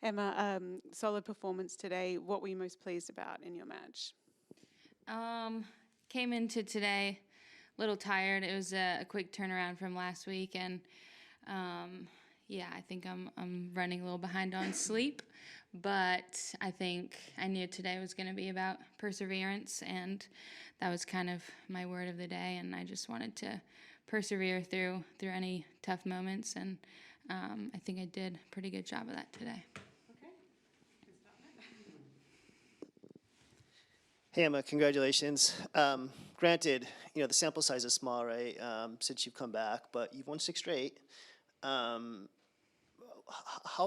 Emma, solid performance today. What were you most pleased about in your match? Came into today a little tired. It was a quick turnaround from last week, and yeah, I think I'm running a little behind on sleep, but I think I knew today was going to be about perseverance, and that was kind of my word of the day. And I just wanted to persevere through any tough moments, and I think I did a pretty good job of that today. Hey Emma, congratulations. Granted, the sample size is small, right, since you've come back, but you've won 6 straight. How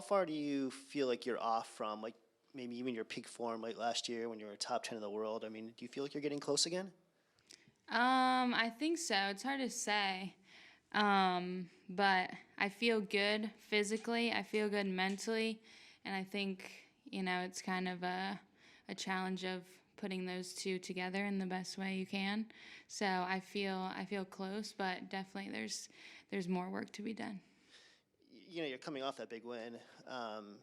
far do you feel like you're off from, like, maybe even your peak form late last year when you were top 10 in the world? I mean, do you feel like you're getting close again? I think so. It's hard to say. But I feel good physically. I feel good mentally. And I think, it's kind of a challenge of putting those two together in the best way you can. So I feel close, but definitely there's more work to be done. You're coming off that big win, and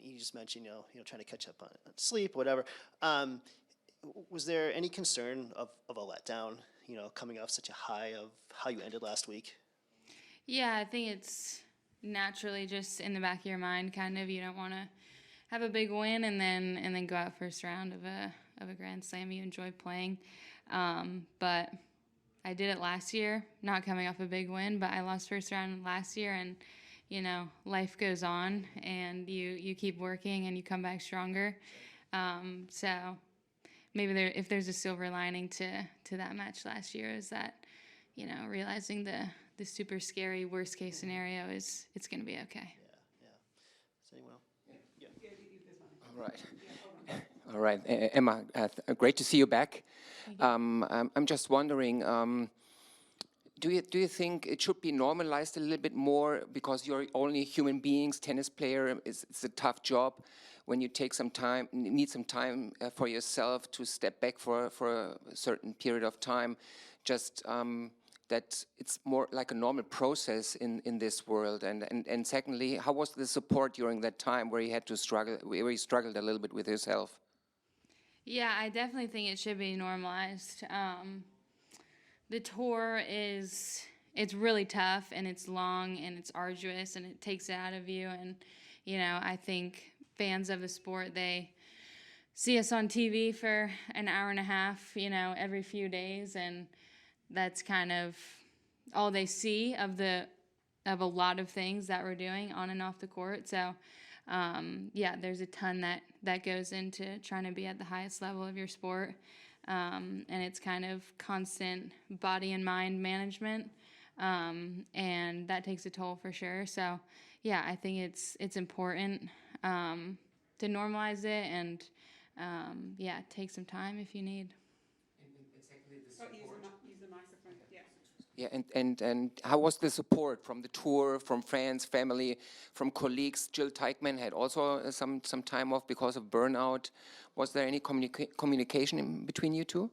you just mentioned, trying to catch up on sleep, whatever. Was there any concern of a letdown, coming off such a high of how you ended last week? Yeah, I think it's naturally just in the back of your mind, kind of. You don't want to have a big win and then go out first round of a Grand Slam you enjoy playing. But I did it last year, not coming off a big win, but I lost first round last year, and life goes on, and you keep working and you come back stronger. So maybe if there's a silver lining to that match last year, is that realizing the super scary worst case scenario is it's going to be okay. Yeah. Does anyone else? All right. All right, Emma, great to see you back. I'm just wondering, do you think it should be normalized a little bit more, because you're only human beings, tennis player, it's a tough job when you need some time for yourself to step back for a certain period of time, just that it's more like a normal process in this world. And secondly, how was the support during that time where you struggled a little bit with yourself? Yeah, I definitely think it should be normalized. The tour it's really tough, and it's long, and it's arduous, and it takes it out of you. And, I think fans of the sport, they see us on TV for an hour and a half, every few days, and that's kind of all they see of a lot of things that we're doing on and off the court. So yeah, there's a ton that goes into trying to be at the highest level of your sport, and it's kind of constant body and mind management, and that takes a toll for sure. So yeah, I think it's important to normalize it, and yeah, take some time if you need. Use the microphone. Yeah. Yeah, and how was the support from the tour, from friends, family, from colleagues? Jill Teichmann had also some time off because of burnout. Was there any communication in between you two?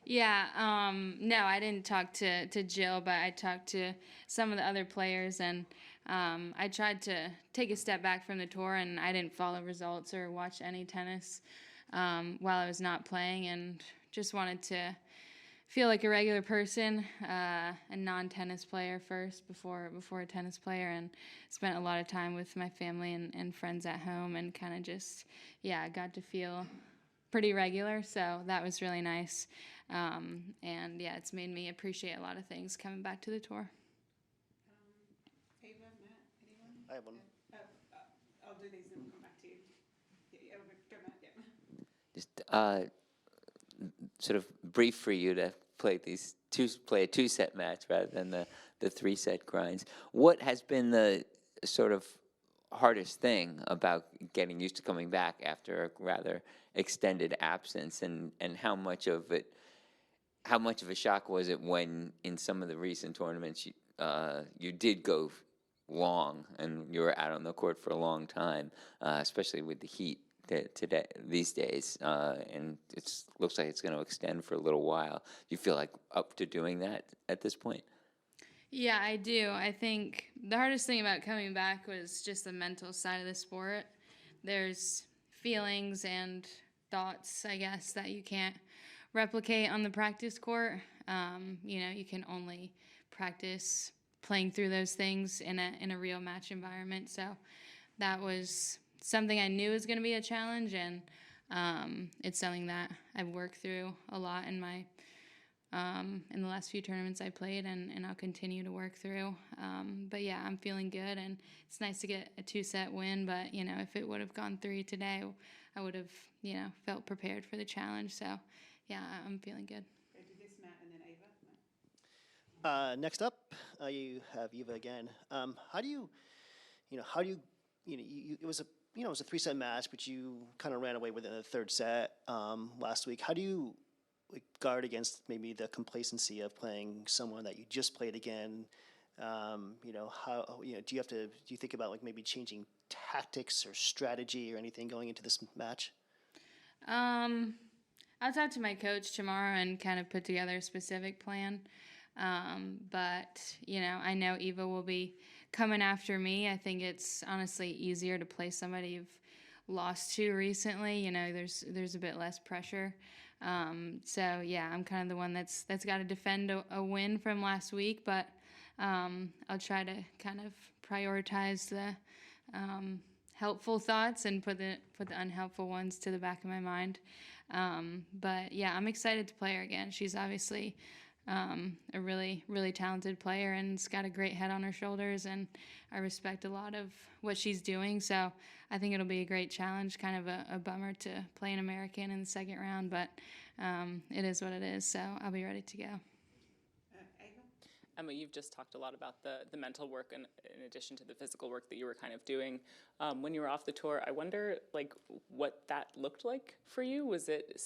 Yeah, no, I didn't talk to Jill, but I talked to some of the other players, and I tried to take a step back from the tour, and I didn't follow results or watch any tennis while I was not playing, and just wanted to feel like a regular person, a non-tennis player first before a tennis player, and spent a lot of time with my family and friends at home, and kind of just, yeah, I got to feel pretty regular, so that was really nice. And yeah, it's made me appreciate a lot of things coming back to the tour. Ava, Matt, anyone? I have one. I'll do these and we'll come back to you. Yeah, go Matt, yeah. Just sort of brief for you to play a two-set match rather than the three-set grinds. What has been the sort of hardest thing about getting used to coming back after a rather extended absence, and how much of a shock was it when in some of the recent tournaments you did go long and you were out on the court for a long time, especially with the heat today these days, and it looks like it's going to extend for a little while. Do you feel like up to doing that at this point? Yeah, I do. I think the hardest thing about coming back was just the mental side of the sport. there's feelings and thoughts, I guess, that you can't replicate on the practice court. You can only practice playing through those things in a real match environment. So that was something I knew was going to be a challenge, and it's something that I've worked through a lot in the last few tournaments I played, and I'll continue to work through. But yeah, I'm feeling good, and it's nice to get a 2-set win. But if it would have gone 3 today, I would have felt prepared for the challenge. So yeah, I'm feeling good. Go to this Matt and then Ava. Next up, you have Iva again. How do you, it was a 3-set match, but you kind of ran away within the 3rd set last week. How do you guard against maybe the complacency of playing someone that you just played again? Do you think about maybe changing tactics or strategy or anything going into this match? I'll talk to my coach tomorrow and kind of put together a specific plan. But I know Iva will be coming after me. I think it's honestly easier to play somebody you've lost to recently. There's a bit less pressure. So yeah, I'm kind of the one that's got to defend a win from last week, but I'll try to kind of prioritize the helpful thoughts and put the unhelpful ones to the back of my mind. But yeah, I'm excited to play her again. She's obviously a really, really talented player and has got a great head on her shoulders, and I respect a lot of what she's doing. So I think it'll be a great challenge. Kind of a bummer to play an American in the 2nd round, but it is what it is. So I'll be ready to go. Ava? Emma, you've just talked a lot about the mental work in addition to the physical work that you were kind of doing. When you were off the tour, I wonder what that looked like for you. Was it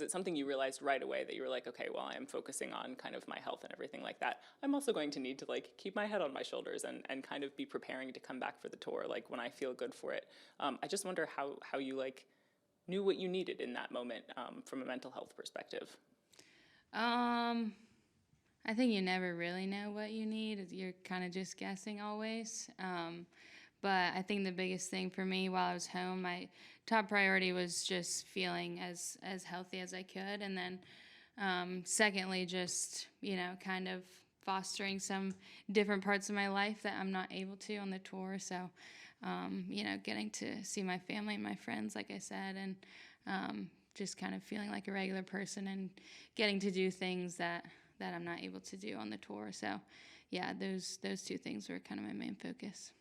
something you realized right away that you were like, okay, well, I am focusing on kind of my health and everything like that. I'm also going to need to keep my head on my shoulders and kind of be preparing to come back for the tour when I feel good for it. I just wonder how you knew what you needed in that moment from a mental health perspective. I think you never really know what you need. You're kind of just guessing always. But I think the biggest thing for me while I was home, my top priority was just feeling as healthy as I could. And then secondly, just, kind of fostering some different parts of my life that I'm not able to on the tour. So, getting to see my family and my friends, like I said, and just kind of feeling like a regular person and getting to do things that I'm not able to do on the tour. So yeah, those 2 things were kind of my main focus.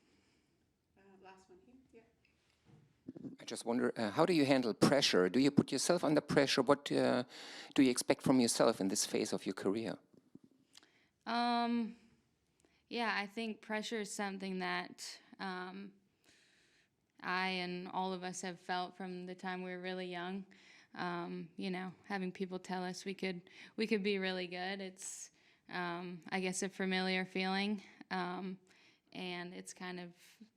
Last one here. Yeah. I just wonder, how do you handle pressure? Do you put yourself under pressure? What do you expect from yourself in this phase of your career? Yeah, I think pressure is something that I and all of us have felt from the time we were really young. Having people tell us we could be really good. It's, I guess, a familiar feeling, and it's kind of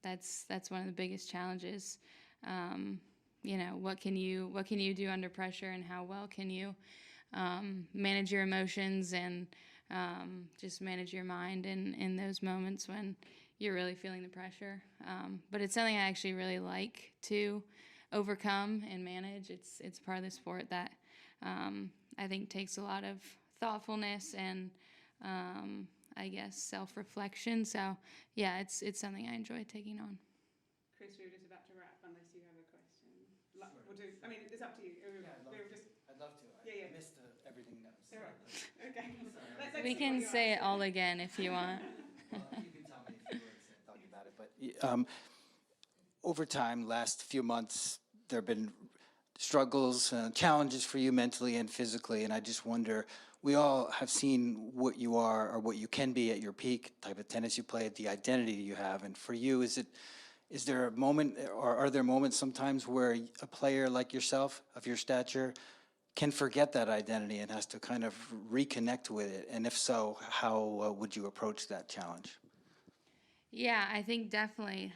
that's one of the biggest challenges. What can you do under pressure, and how well can you manage your emotions and just manage your mind in those moments when you're really feeling the pressure. But it's something I actually really like to overcome and manage. It's part of the sport that I think takes a lot of thoughtfulness and I guess self-reflection. So yeah, it's something I enjoy taking on. Chris, we were just about to wrap unless you have a question. We'll do. I mean, it's up to you. I'd love to. I missed everything that was said. Okay. We can say it all again if you want. You can tell me a few words and talk about it. But over time, last few months, there have been struggles, challenges for you mentally and physically, and I just wonder, we all have seen what you are or what you can be at your peak, type of tennis you play, the identity you have, and for you, is there a moment, or are there moments sometimes where a player like yourself, of your stature, can forget that identity and has to kind of reconnect with it? And if so, how would you approach that challenge? Yeah, I think definitely.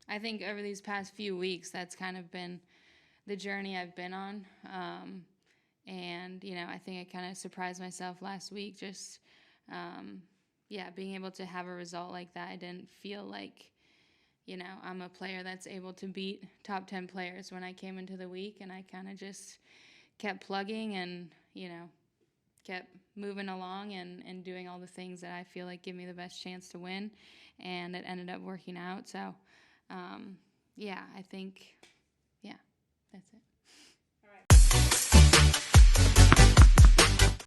I think over these past few weeks, that's kind of been the journey I've been on. And, I think I kind of surprised myself last week, just, being able to have a result like that. I didn't feel like you know, I'm a player that's able to beat top 10 players when I came into the week, and I kind of just kept plugging and, you know, kept moving along and doing all the things that I feel like give me the best chance to win, and it ended up working out. So, yeah, I think, yeah, that's it.